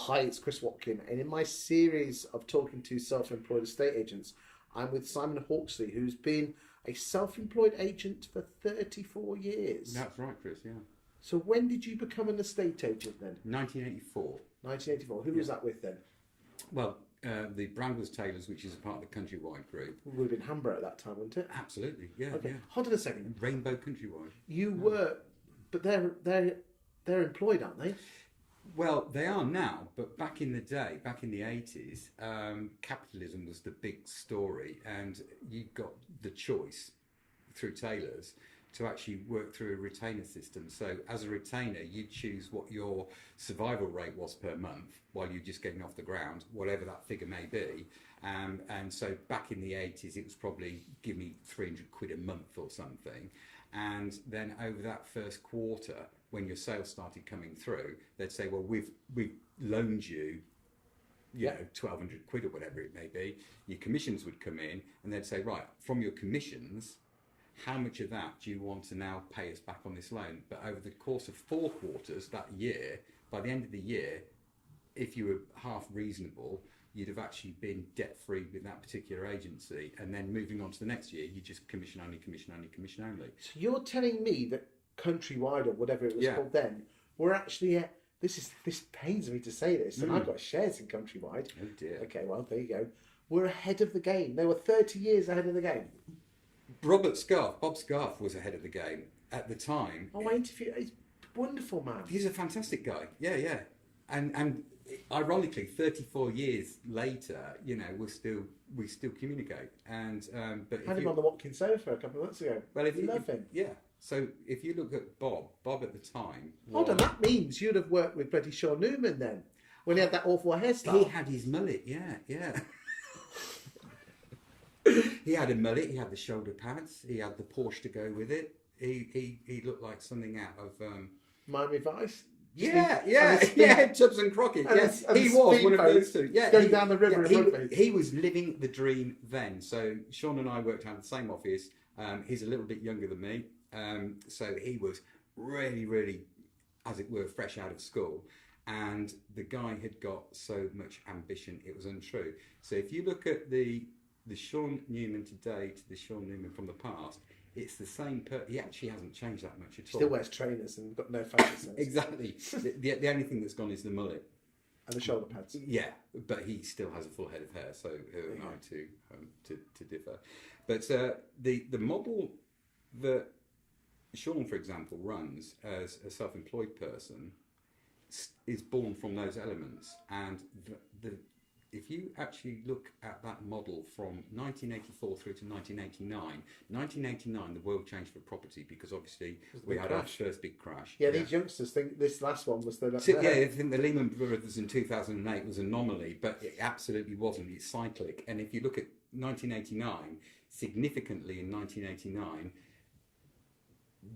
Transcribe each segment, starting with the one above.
Hi, it's Chris Watkin, and in my series of talking to self-employed estate agents, I'm with Simon Hawkesley, who's been a self-employed agent for 34 years. That's right, Chris, yeah. So when did you become an estate agent then? 1984. 1984. Who was that with then? Well, the brand was Taylor's, which is a part of the Countrywide group. It would have been Hambro at that time, wouldn't it? Absolutely, yeah. Okay, yeah. hold on a second. Rainbow Countrywide. You were, but they're employed, aren't they? Well, they are now, but back in the day, back in the 80s, capitalism was the big story, and you got the choice through Taylor's to actually work through a retainer system. So as a retainer, you choose what your survival rate was per month while you're just getting off the ground, whatever that figure may be. And so back in the 80s, it was probably give me 300 quid a month or something. And then over that first quarter, when your sales started coming through, they'd say, well, we've loaned you, you know, 1,200 quid or whatever it may be. Your commissions would come in, and they'd say, right, from your commissions, how much of that do you want to now pay us back on this loan? But over the course of 4 quarters that year, by the end of the year, if you were half reasonable, you'd have actually been debt-free with that particular agency. And then moving on to the next year, you just commission only, commission only, commission only. So you're telling me that Countrywide or whatever it was called then, were actually this pains me to say this, and I've got shares in Countrywide. Oh dear. Okay, well there you go. We're ahead of the game. They were 30 years ahead of the game. Bob Scarf was ahead of the game at the time. Oh, I interviewed. He's a wonderful man. He's a fantastic guy. Yeah. And ironically, 34 years later, you know, we still communicate. And but I had him on the Watkin sofa a couple of months ago. Well, if you love him. Yeah. So if you look at Bob at the time. Hold on, that means you'd have worked with bloody Sean Newman then, when he had that awful hairstyle. He had his mullet. Yeah. He had a mullet. He had the shoulder pads. He had the Porsche to go with it. He looked like something out of Miami Vice. Tubbs and Crockett. He was one of those two. Yeah, going down the river. He was living the dream then. So Sean and I worked out in the same office. He's a little bit younger than me, so he was really, really, as it were, fresh out of school. And the guy had got so much ambition, it was untrue. So if you look at the Sean Newman today to the Sean Newman from the past, it's the same. He actually hasn't changed that much at all. Still wears trainers and got no fashion sense. Exactly. the only thing that's gone is the mullet and the shoulder pads. Yeah, but he still has a full head of hair. So who am I to differ? But the model that Sean, for example, runs as a self-employed person is born from those elements, and if you actually look at that model from 1984 through to 1989, the world changed for property because obviously we had our first big crash. Yeah, these youngsters think this last one was the... I think the Lehman Brothers in 2008 was an anomaly, but it absolutely wasn't. It's cyclic. And if you look at 1989, significantly in 1989,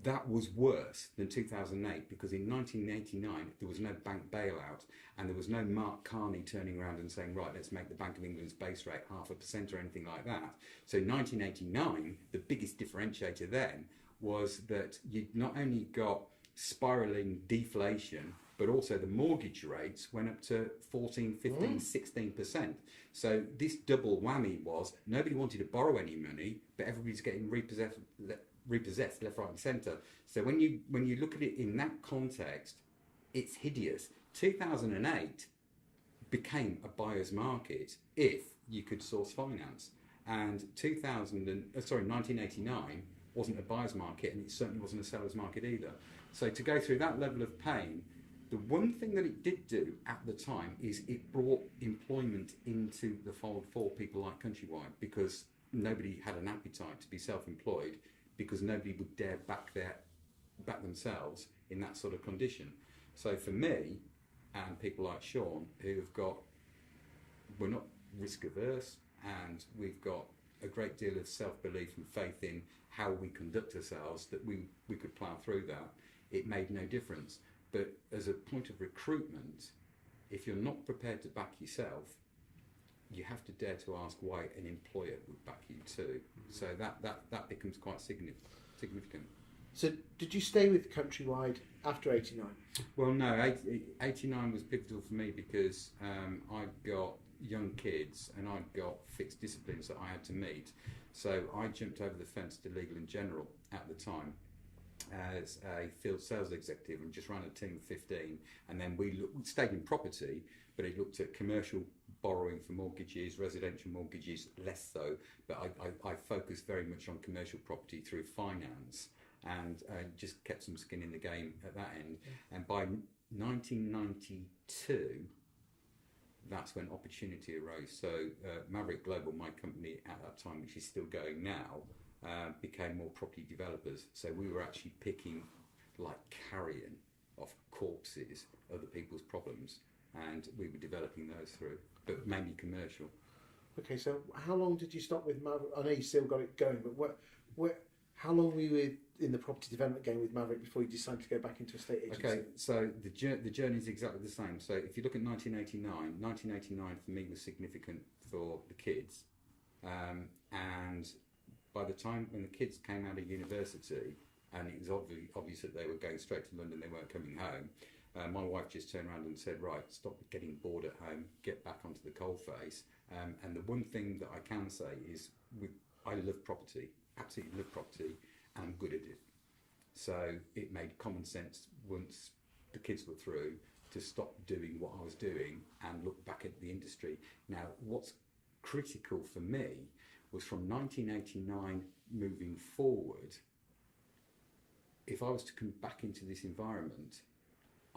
that was worse than 2008 because in 1989 there was no bank bailout and there was no Mark Carney turning around and saying, right, let's make the Bank of England's base rate 0.5% or anything like that. So in 1989, the biggest differentiator then was that you not only got spiralling deflation, but also the mortgage rates went up to 14, 15, 16%. So this double whammy was nobody wanted to borrow any money, but everybody's getting repossessed left, right and centre. So when you look at it in that context, it's hideous. 2008 became a buyer's market if you could source finance. And 1989 wasn't a buyer's market, and it certainly wasn't a seller's market either. So to go through that level of pain, the one thing that it did do at the time is it brought employment into the fold for people like Countrywide, because nobody had an appetite to be self-employed, because nobody would dare back themselves in that sort of condition. So for me, and people like Sean, we're not risk averse, and we've got a great deal of self-belief and faith in how we conduct ourselves, that we could plough through that. It made no difference. But as a point of recruitment, if you're not prepared to back yourself, you have to dare to ask why an employer would back you too. So that becomes quite significant. So did you stay with Countrywide after 89? Well, no, 89 was pivotal for me because I'd got young kids and I'd got fixed disciplines that I had to meet. So I jumped over the fence to Legal and General at the time as a field sales executive and just ran a team of 15. And then we stayed in property, but it looked at commercial borrowing for mortgages, residential mortgages, less so. But I focused very much on commercial property through finance and just kept some skin in the game at that end. And by 1992, that's when opportunity arose. So Maverick Global, my company at that time, which is still going now, became more property developers. So we were actually picking like carrion off corpses other people's problems, and we were developing those through, but mainly commercial. Okay, so how long did you stop with Maverick? I know you still got it going, but how long were you in the property development game with Maverick before you decided to go back into estate agency? Okay, so the journey is exactly the same. So if you look at 1989 for me was significant for the kids, and by the time when the kids came out of university, and it was obvious that they were going straight to London, they weren't coming home. My wife just turned around and said, right, stop getting bored at home, get back onto the coalface. And the one thing that I can say is I love property, absolutely love property, and I'm good at it. So it made common sense once the kids were through to stop doing what I was doing and look back at the industry. Now, what's critical for me was from 1989 moving forward, if I was to come back into this environment,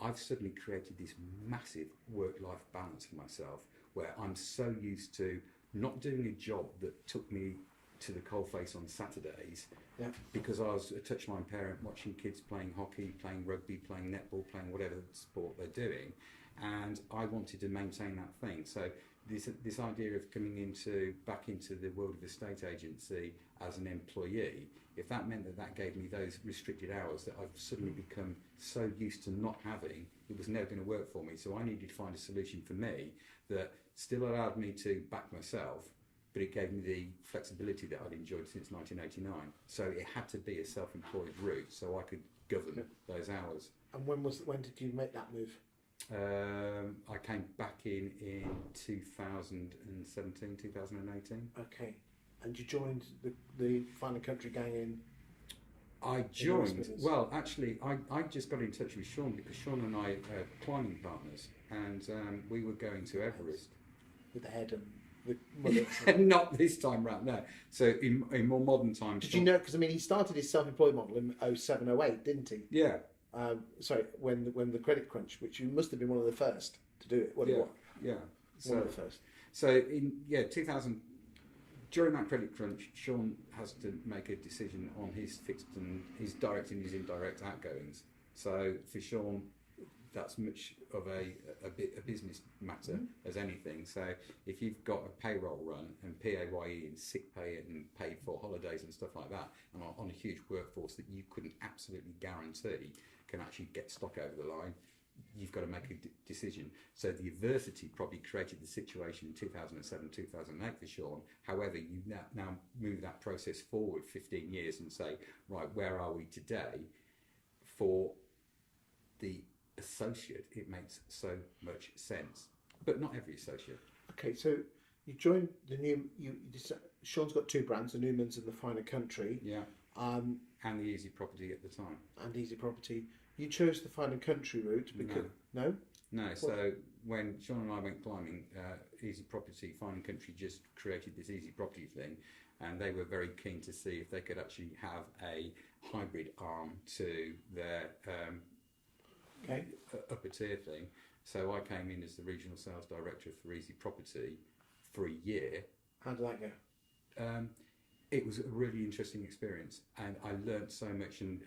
I've suddenly created this massive work-life balance for myself where I'm so used to not doing a job that took me to the coalface on Saturdays because I was a touchline parent watching kids playing hockey, playing rugby, playing netball, playing whatever sport they're doing, and I wanted to maintain that thing. So this idea of coming back into the world of estate agency as an employee, if that meant that gave me those restricted hours that I've suddenly become so used to not having, it was never going to work for me. So I needed to find a solution for me that still allowed me to back myself, but it gave me the flexibility that I'd enjoyed since 1989. So it had to be a self-employed route so I could govern those hours. And when did you make that move? I came back in 2017, 2018. Okay. And you joined the Fine and Country gang in? I joined, well, actually, I just got in touch with Sean because Sean and I are climbing partners, and we were going to Everest. With the head and the mother. Not this time round, no. So in more modern times. Did you know, because I mean, he started his self-employed model in 07, 08, didn't he? Yeah. Sorry, when the credit crunch, which you must have been one of the first to do it. Yeah. One of the first. So 2000, during that credit crunch, Sean has to make a decision on his fixed and his direct and his indirect outgoings. So for Sean, that's much of a business matter as anything. So if you've got a payroll run and PAYE and sick pay and paid for holidays and stuff like that, and on a huge workforce that you couldn't absolutely guarantee can actually get stock over the line, you've got to make a decision. So the adversity probably created the situation in 2007, 2008 for Sean. However, you now move that process forward 15 years and say, right, where are we today? For the associate, it makes so much sense, but not every associate. Okay, so you joined the new. Sean's got two brands: the Newmans and the Fine and Country. Yeah. And the Easy Property at the time. And Easy Property. You chose the Fine and Country route because no. So when Sean and I went climbing, Easy Property, Fine and Country just created this Easy Property thing, and they were very keen to see if they could actually have a hybrid arm to their upper tier thing. So I came in as the regional sales director for Easy Property for a year. How did that go? It was a really interesting experience, and I learnt so much. And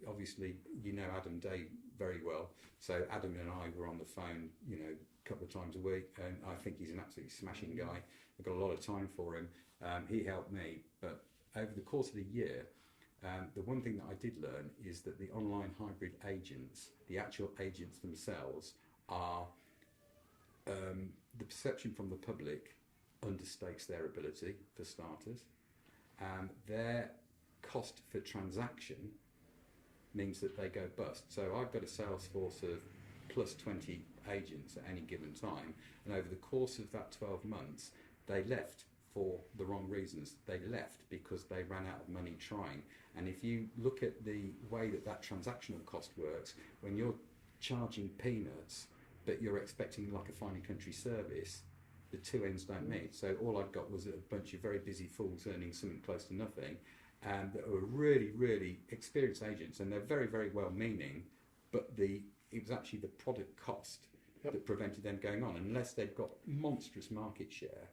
obviously, you know Adam Day very well. So Adam and I were on the phone, a couple of times a week, and I think he's an absolutely smashing guy. I've got a lot of time for him. He helped me, but over the course of the year, the one thing that I did learn is that the online hybrid agents, the actual agents themselves, are the perception from the public understates their ability, for starters. Their cost for transaction means that they go bust. So I've got a sales force of plus 20 agents at any given time, and over the course of that 12 months, they left for the wrong reasons. They left because they ran out of money trying. And if you look at the way that transactional cost works, when you're charging peanuts, but you're expecting like a fine and country service, the two ends don't meet. So all I've got was a bunch of very busy fools earning something close to nothing, and that were really, really experienced agents, and they're very, very well-meaning, but it was actually the product cost that prevented them going on. Unless they'd got monstrous market share,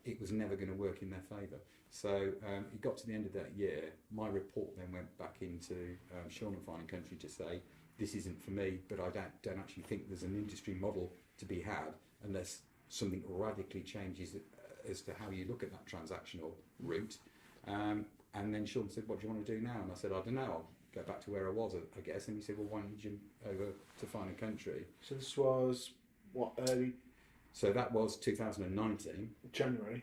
it was never going to work in their favour. So it got to the end of that year. My report then went back into Sean and Fine and Country to say, this isn't for me, but I don't actually think there's an industry model to be had unless something radically changes as to how you look at that transactional route. And then Sean said, what do you want to do now? And I said, I don't know, I'll go back to where I was, I guess. And he said, well, why don't you jump over to Fine and Country? So this was, what, early? So that was 2019. January.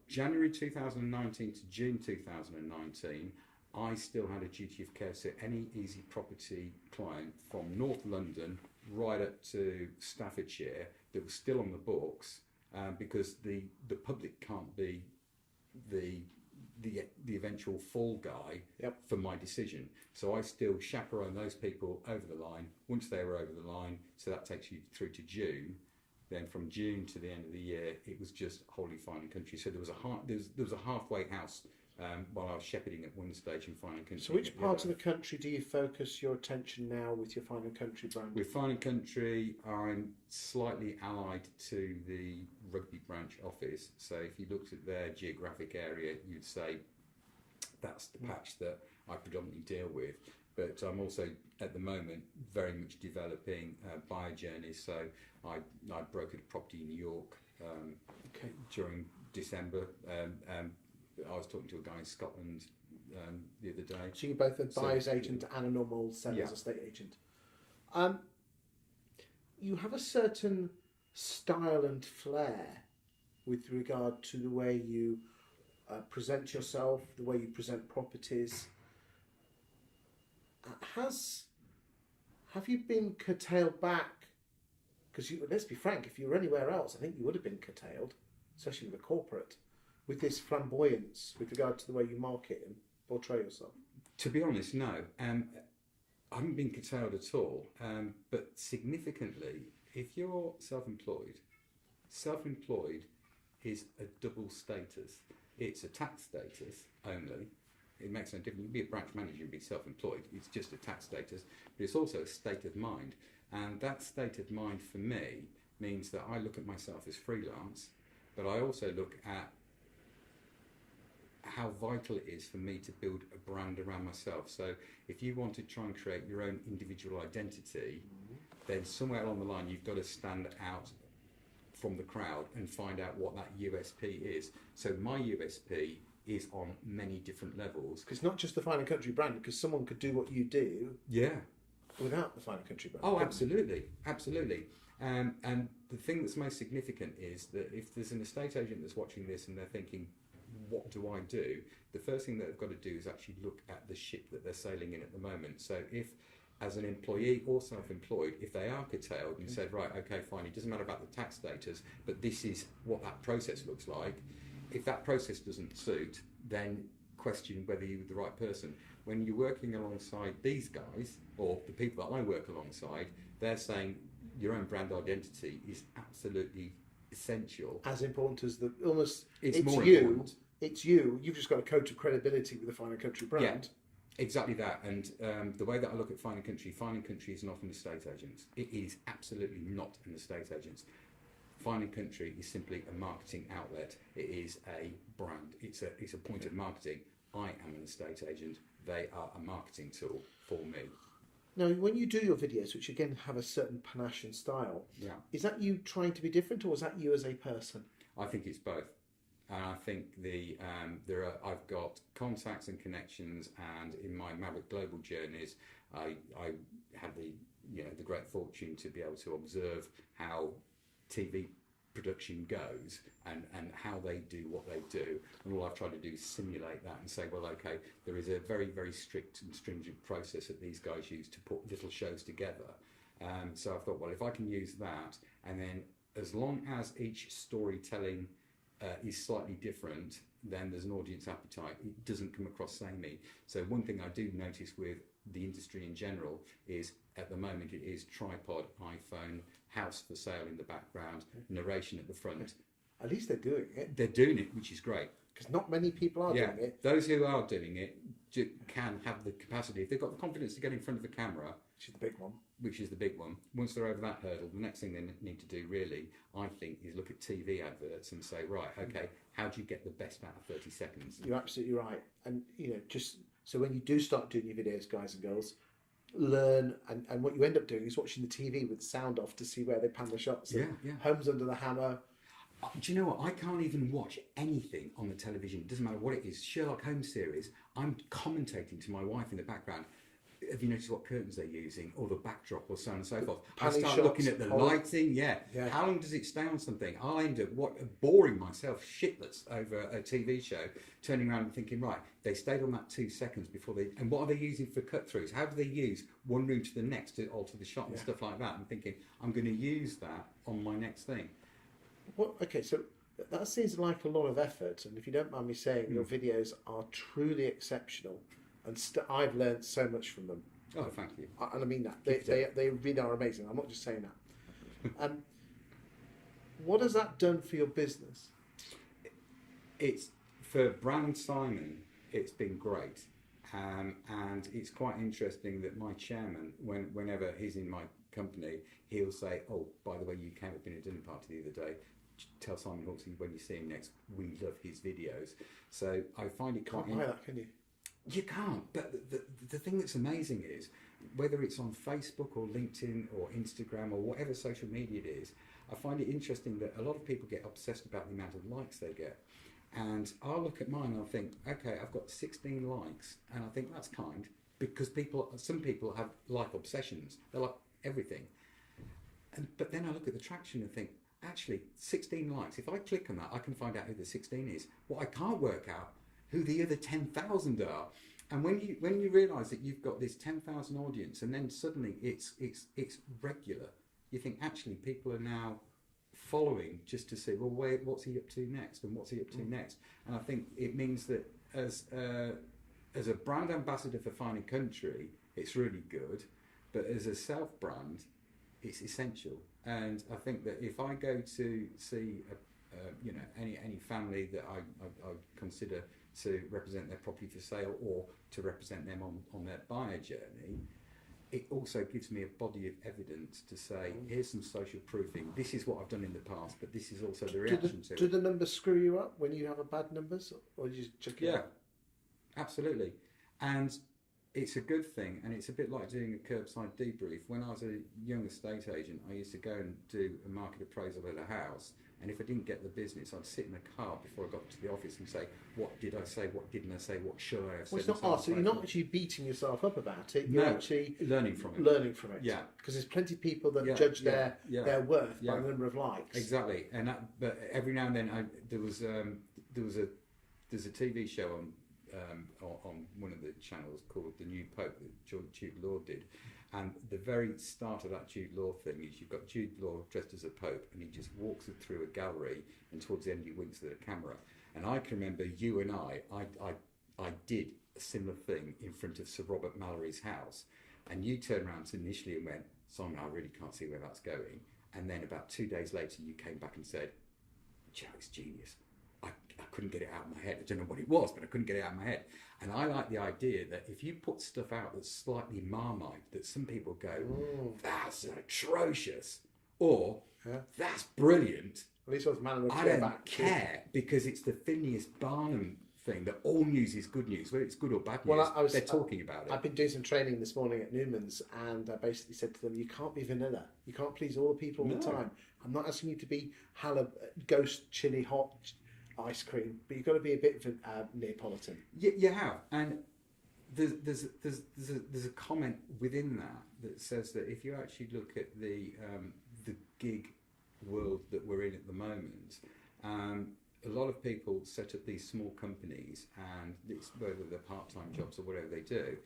January 2019 to June 2019, I still had a duty of care. So any easy property client from North London right up to Staffordshire that was still on the books, because the public can't be the eventual fall guy for my decision. So I still chaperone those people over the line. Once they were over the line, so that takes you through to June. Then from June to the end of the year, it was just wholly Fine and Country. So there was a halfway house while I was shepherding at one stage in Fine and Country. So which part of the country do you focus your attention now with your Fine and Country brand? With Fine and Country, I'm slightly allied to the Rugby branch office. So if you looked at their geographic area, you'd say that's the patch that I predominantly deal with. But I'm also, at the moment, very much developing buyer journeys. So I brokered a property in New York during December. I was talking to a guy in Scotland the other day. So you're both a buyer's agent and a normal seller's estate agent. You have a certain style and flair with regard to the way you present yourself, the way you present properties. Have you been curtailed back? Because let's be frank, if you were anywhere else, I think you would have been curtailed, especially with a corporate, with this flamboyance with regard to the way you market and portray yourself. To be honest, no. I haven't been curtailed at all. But significantly, if you're self-employed is a double status. It's a tax status only. It makes no difference. You can be a branch manager and be self-employed. It's just a tax status. But it's also a state of mind. And that state of mind for me means that I look at myself as freelance, but I also look at how vital it is for me to build a brand around myself. So if you want to try and create your own individual identity, then somewhere along the line you've got to stand out from the crowd and find out what that USP is. So my USP is on many different levels. Because not just the Fine and Country brand, because someone could do what you do without the Fine and Country brand. Oh, absolutely. And the thing that's most significant is that if there's an estate agent that's watching this and they're thinking, what do I do? The first thing that they've got to do is actually look at the ship that they're sailing in at the moment. So if, as an employee or self-employed, if they are curtailed and said, right, okay, fine, it doesn't matter about the tax status, but this is what that process looks like. If that process doesn't suit, then question whether you're the right person. When you're working alongside these guys, or the people that I work alongside, they're saying your own brand identity is absolutely essential. As important as the almost. It's more important. It's you. You've just got a coat of credibility with the Fine and Country brand. Yeah, exactly that. And the way that I look at Fine and Country is not an estate agent. It is absolutely not an estate agent. Fine and Country is simply a marketing outlet. It is a brand. It's a point of marketing. I am an estate agent. They are a marketing tool for me. Now, when you do your videos, which again have a certain panache and style, is that you trying to be different, or is that you as a person? I think it's both. And I think I've got contacts and connections, and in my Maverick Global journeys, I had the great fortune to be able to observe how TV production goes and how they do what they do, and all I've tried to do is simulate that and say, well, okay, there is a very, very strict and stringent process that these guys use to put little shows together. So I thought, well, if I can use that, and then as long as each storytelling is slightly different, then there's an audience appetite. It doesn't come across samey. So one thing I do notice with the industry in general is, at the moment, it is tripod, iPhone, house for sale in the background, narration at the front. At least they're doing it. They're doing it, which is great. Because not many people are doing it. Those who are doing it can have the capacity, if they've got the confidence to get in front of the camera, which is the big one. Once they're over that hurdle, the next thing they need to do really, I think, is look at TV adverts and say, right, okay, how do you get the best out of 30 seconds? You're absolutely right. And, just so when you do start doing your videos, guys and girls, learn, and what you end up doing is watching the TV with the sound off to see where they pan the shots. Homes Under the Hammer. Do you know what? I can't even watch anything on the television. It doesn't matter what it is. Sherlock Holmes series, I'm commentating to my wife in the background. Have you noticed what curtains they're using, or the backdrop, or so on and so forth? I start looking at the lighting. How long does it stay on something? I'll end up boring myself shitless over a TV show, turning around and thinking, right, they stayed on that 2 seconds before they. And what are they using for cut throughs? How do they use one room to the next to alter the shot and stuff like that? I'm thinking, I'm going to use that on my next thing. Well, okay, so that seems like a lot of effort, and if you don't mind me saying, your videos are truly exceptional, and I've learned so much from them. Oh, thank you. And I mean that. They really are amazing. I'm not just saying that. What has that done for your business? It's, for brand Simon, it's been great. And it's quite interesting that my chairman, whenever he's in my company, he'll say, oh, by the way, you came up in a dinner party the other day. Tell Simon Hawkesley when you see him next, we love his videos. So I find it quite... Can't buy that, can you? You can't. But the thing that's amazing is, whether it's on Facebook or LinkedIn or Instagram or whatever social media it is, I find it interesting that a lot of people get obsessed about the amount of likes they get. And I'll look at mine and I'll think, okay, I've got 16 likes, and I think that's kind, because some people have like obsessions. They like everything. But then I look at the traction and think, actually, 16 likes. If I click on that, I can find out who the 16 is. What I can't work out, who the other 10,000 are. And when you realise that you've got this 10,000 audience, and then suddenly it's regular, you think, actually, people are now following just to see, well, what's he up to next, and what's he up to next. And I think it means that as a brand ambassador for Fine & Country, it's really good, but as a self-brand, it's essential. And I think that if I go to see any family that I consider to represent their property for sale, or to represent them on their buyer journey, it also gives me a body of evidence to say, here's some social proofing. This is what I've done in the past, but this is also the reaction to it. Do the numbers screw you up when you have a bad numbers, or you just check it out? Yeah, absolutely. And it's a good thing, and it's a bit like doing a curbside debrief. When I was a young estate agent, I used to go and do a market appraisal at a house, and if I didn't get the business, I'd sit in the car before I got to the office and say, what did I say, what didn't I say, what should I have said? Well, it's not hard, so you're not actually beating yourself up about it, you're actually learning from it. Yeah. Because there's plenty of people that judge their worth by the number of likes. Exactly. But every now and then there's a TV show on one of the channels called The New Pope that Jude Law did, and the very start of that Jude Law thing is you've got Jude Law dressed as a pope, and he just walks through a gallery, and towards the end he winks at the camera. And I can remember you and I did a similar thing in front of Sir Robert Mallory's house, and you turned around initially and went, Simon, I really can't see where that's going. And then about 2 days later you came back and said, Joe, it's genius. I couldn't get it out of my head. I don't know what it was, but I couldn't get it out of my head. And I like the idea that if you put stuff out that's slightly Marmite, that some people go, that's atrocious, or that's brilliant. At least it was I don't care, because it's the Phineas Barnum thing that all news is good news, whether it's good or bad news. They're talking about it. I've been doing some training this morning at Newman's, and I basically said to them, you can't be vanilla. You can't please all the people all the time. I'm not asking you to be ghost chili hot ice cream, but you've got to be a bit Neapolitan. You have, and there's a comment within that says that if you actually look at the gig world that we're in at the moment. A lot of people set up these small companies, and it's whether they're part-time jobs or whatever they do.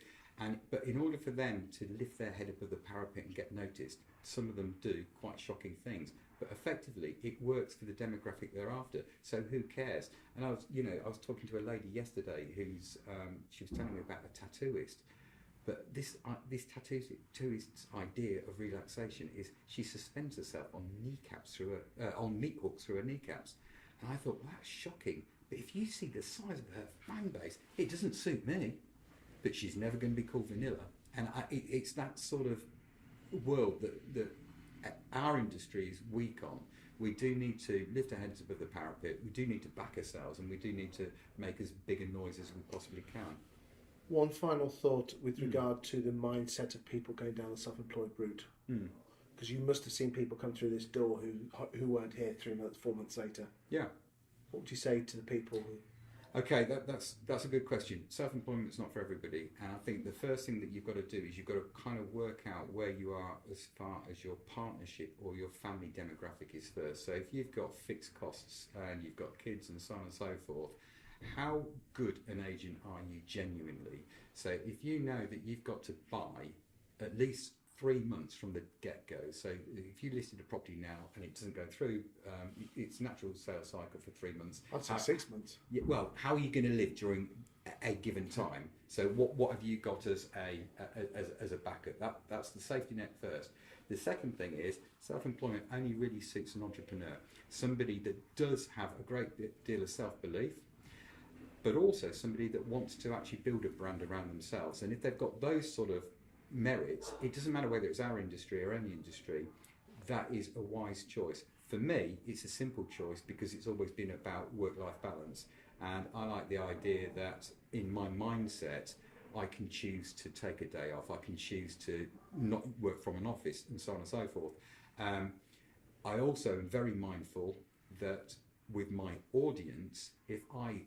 But in order for them to lift their head above the parapet and get noticed, some of them do quite shocking things. But effectively, it works for the demographic they're after. So who cares? And I was talking to a lady yesterday she was telling me about a tattooist. But this tattooist's idea of relaxation is she suspends herself on on meat hooks through her kneecaps. And I thought, well, that's shocking. But if you see the size of her fan base, it doesn't suit me. But she's never going to be called vanilla. And it's that sort of world that our industry is weak on. We do need to lift our heads above the parapet. We do need to back ourselves, and we do need to make as big a noise as we possibly can. One final thought with regard to the mindset of people going down the self-employed route. Because you must have seen people come through this door who weren't here 3 months, 4 months later. Yeah. What would you say to the people who... Okay, that's a good question. Self-employment's not for everybody, and I think the first thing that you've got to do is you've got to kind of work out where you are as far as your partnership or your family demographic is first. So if you've got fixed costs and you've got kids and so on and so forth, how good an agent are you genuinely? So if you know that you've got to buy at least 3 months from the get-go, so if you listed a property now and it doesn't go through its natural sales cycle for 3 months, I'd say 6 months. Yeah, well, how are you going to live during a given time? So what have you got as a backup? That's the safety net first. The second thing is self-employment only really suits an entrepreneur, somebody that does have a great deal of self-belief, but also somebody that wants to actually build a brand around themselves. And if they've got those sort of merits, it doesn't matter whether it's our industry or any industry, that is a wise choice. For me, it's a simple choice because it's always been about work-life balance. And I like the idea that in my mindset, I can choose to take a day off, I can choose to not work from an office, and so on and so forth. I also am very mindful that with my audience, if I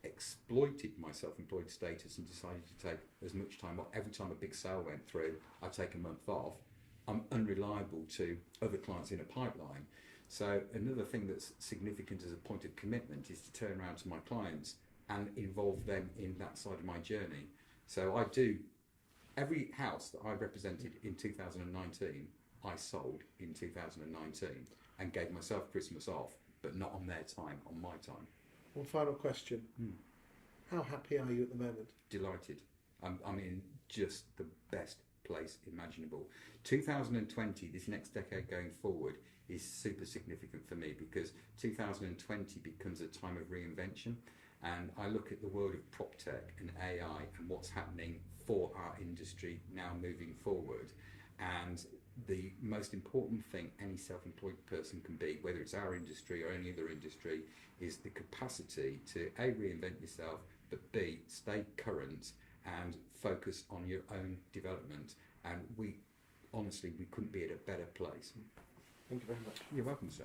exploited my self-employed status and decided to take as much time off, every time a big sale went through, I'd take a month off, I'm unreliable to other clients in a pipeline. So another thing that's significant as a point of commitment is to turn around to my clients and involve them in that side of my journey. So I do, every house that I represented in 2019, I sold in 2019 and gave myself Christmas off, but not on their time, on my time. One final question. How happy are you at the moment? Delighted. I'm in just the best place imaginable. 2020, this next decade going forward, is super significant for me because 2020 becomes a time of reinvention, and I look at the world of prop tech and AI and what's happening for our industry now moving forward. And the most important thing any self-employed person can be, whether it's our industry or any other industry, is the capacity to A, reinvent yourself, but B, stay current and focus on your own development. And honestly, we couldn't be at a better place. Thank you very much. You're welcome, sir.